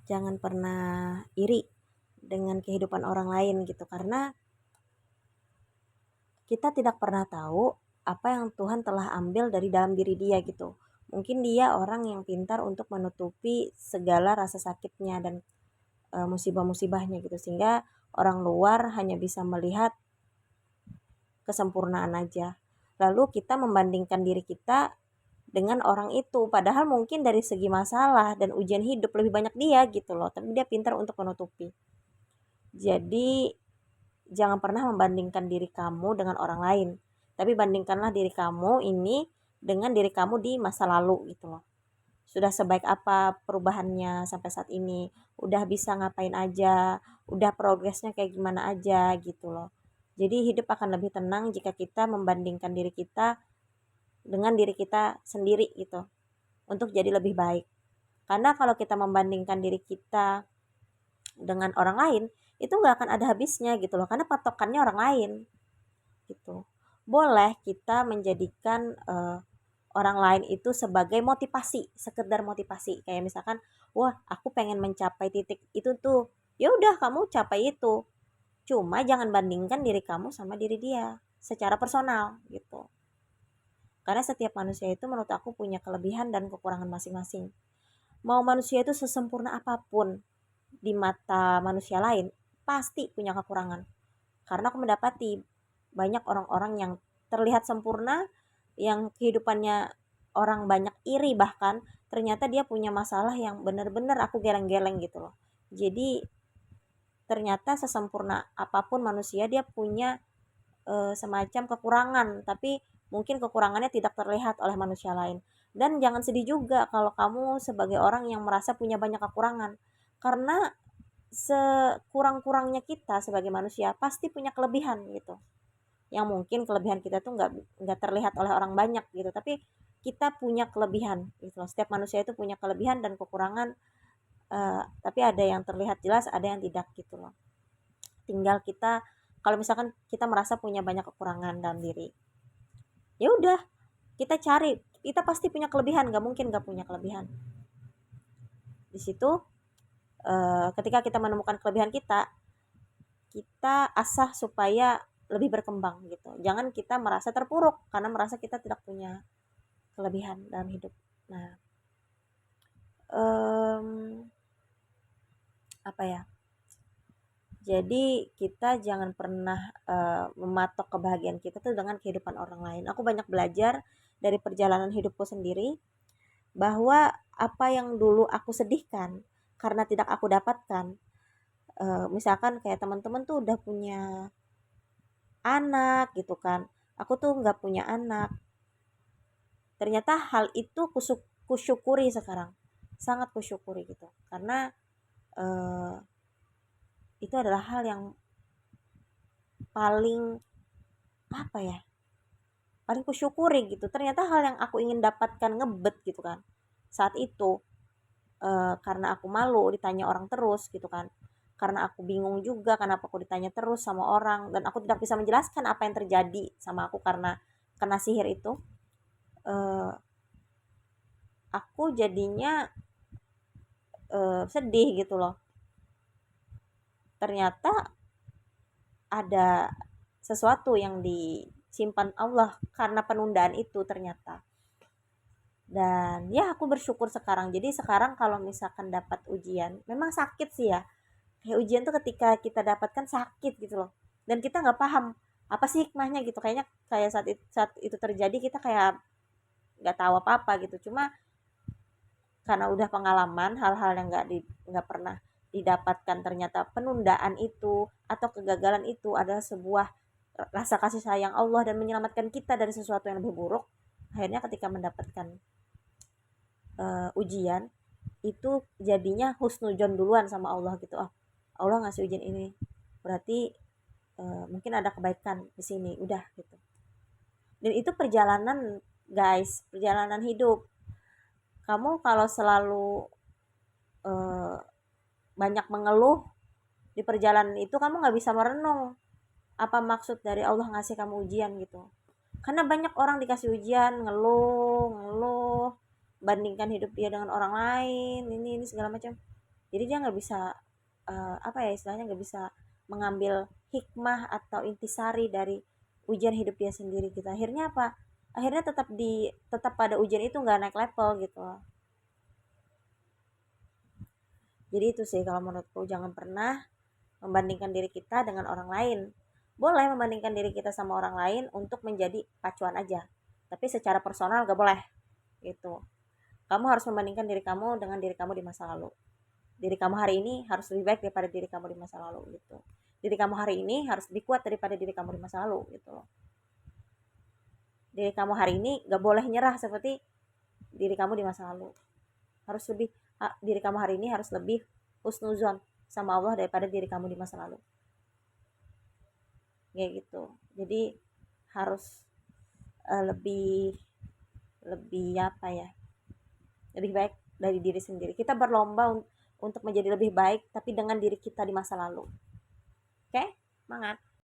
jangan pernah iri dengan kehidupan orang lain gitu, karena kita tidak pernah tahu apa yang Tuhan telah ambil dari dalam diri dia gitu. Mungkin dia orang yang pintar untuk menutupi segala rasa sakitnya dan musibah-musibahnya gitu, sehingga orang luar hanya bisa melihat kesempurnaan aja. Lalu kita membandingkan diri kita dengan orang itu, padahal mungkin dari segi masalah dan ujian hidup lebih banyak dia gitu loh, tapi dia pintar untuk menutupi. Jadi jangan pernah membandingkan diri kamu dengan orang lain, tapi bandingkanlah diri kamu ini dengan diri kamu di masa lalu gitu loh. Sudah sebaik apa perubahannya sampai saat ini, udah bisa ngapain aja, udah progresnya kayak gimana aja gitu loh. Jadi hidup akan lebih tenang jika kita membandingkan diri kita dengan diri kita sendiri gitu, untuk jadi lebih baik. Karena kalau kita membandingkan diri kita dengan orang lain, itu nggak akan ada habisnya gitu loh, karena patokannya orang lain gitu. Boleh kita menjadikan orang lain itu sebagai motivasi, sekedar motivasi. Kayak misalkan, wah aku pengen mencapai titik itu tuh. Ya udah kamu capai itu. Cuma jangan bandingkan diri kamu sama diri dia secara personal gitu. Karena setiap manusia itu menurut aku punya kelebihan dan kekurangan masing-masing. Mau manusia itu sesempurna apapun di mata manusia lain, pasti punya kekurangan. Karena aku mendapati banyak orang-orang yang terlihat sempurna, yang kehidupannya orang banyak iri, bahkan ternyata dia punya masalah yang benar-benar aku geleng-geleng gitu loh. Jadi ternyata sesempurna apapun manusia, dia punya semacam kekurangan, tapi mungkin kekurangannya tidak terlihat oleh manusia lain. Dan jangan sedih juga kalau kamu sebagai orang yang merasa punya banyak kekurangan, karena sekurang-kurangnya kita sebagai manusia pasti punya kelebihan gitu, yang mungkin kelebihan kita tuh nggak terlihat oleh orang banyak gitu, tapi kita punya kelebihan gitu loh. Setiap manusia itu punya kelebihan dan kekurangan, tapi ada yang terlihat jelas, ada yang tidak gitu loh. Tinggal kita, kalau misalkan kita merasa punya banyak kekurangan dalam diri, ya udah kita cari, kita pasti punya kelebihan, nggak mungkin nggak punya kelebihan. Di situ ketika kita menemukan kelebihan kita, kita asah supaya lebih berkembang gitu. Jangan kita merasa terpuruk karena merasa kita tidak punya kelebihan dalam hidup. Nah, um, apa ya? Jadi kita jangan pernah mematok kebahagiaan kita tuh dengan kehidupan orang lain. Aku banyak belajar dari perjalanan hidupku sendiri, bahwa apa yang dulu aku sedihkan karena tidak aku dapatkan, misalkan kayak teman-teman tuh udah punya anak gitu kan, aku tuh nggak punya anak. Ternyata hal itu kusyukuri sekarang, sangat kusyukuri gitu, karena eh, itu adalah hal yang paling, apa ya, paling kusyukuri gitu. Ternyata hal yang aku ingin dapatkan ngebet gitu kan saat itu, karena aku malu ditanya orang terus gitu kan, karena aku bingung juga kenapa aku ditanya terus sama orang, dan aku tidak bisa menjelaskan apa yang terjadi sama aku karena kena sihir itu. eh, aku jadinya sedih gitu loh. Ternyata ada sesuatu yang disimpan Allah karena penundaan itu ternyata. Dan ya aku bersyukur sekarang. Jadi sekarang kalau misalkan dapat ujian, memang sakit sih ya. Kayak ujian tuh ketika kita dapatkan sakit gitu loh. Dan kita nggak paham apa sih hikmahnya gitu. Kayaknya kayak saat itu terjadi kita kayak nggak tahu apa-apa gitu. Cuma karena udah pengalaman hal-hal yang nggak pernah didapatkan, ternyata penundaan itu atau kegagalan itu adalah sebuah rasa kasih sayang Allah dan menyelamatkan kita dari sesuatu yang lebih buruk. Akhirnya ketika mendapatkan ujian itu jadinya husnujon duluan sama Allah gitu. Oh, Allah ngasih ujian ini berarti mungkin ada kebaikan di sini, udah gitu. Dan itu perjalanan, guys, perjalanan hidup. Kamu kalau selalu eh, banyak mengeluh di perjalanan itu, kamu nggak bisa merenung apa maksud dari Allah ngasih kamu ujian gitu. Karena banyak orang dikasih ujian ngeluh ngeluh, bandingkan hidup dia dengan orang lain, ini segala macam. Jadi dia nggak bisa apa ya istilahnya, nggak bisa mengambil hikmah atau intisari dari ujian hidup dia sendiri gitu. Akhirnya apa, akhirnya tetap pada ujian itu nggak naik level gitu loh. Jadi itu sih kalau menurutku, jangan pernah membandingkan diri kita dengan orang lain. Boleh membandingkan diri kita sama orang lain untuk menjadi pacuan aja, tapi secara personal gak boleh gitu. Kamu harus membandingkan diri kamu dengan diri kamu di masa lalu. Diri kamu hari ini harus lebih baik daripada diri kamu di masa lalu gitu. Diri kamu hari ini harus lebih kuat daripada diri kamu di masa lalu gitu loh. Diri kamu hari ini gak boleh nyerah seperti diri kamu di masa lalu. Harus lebih, diri kamu hari ini harus lebih husnuzon sama Allah daripada diri kamu di masa lalu, kayak gitu. Jadi harus lebih lebih apa ya, lebih baik dari diri sendiri. Kita berlomba untuk menjadi lebih baik tapi dengan diri kita di masa lalu. Oke, semangat.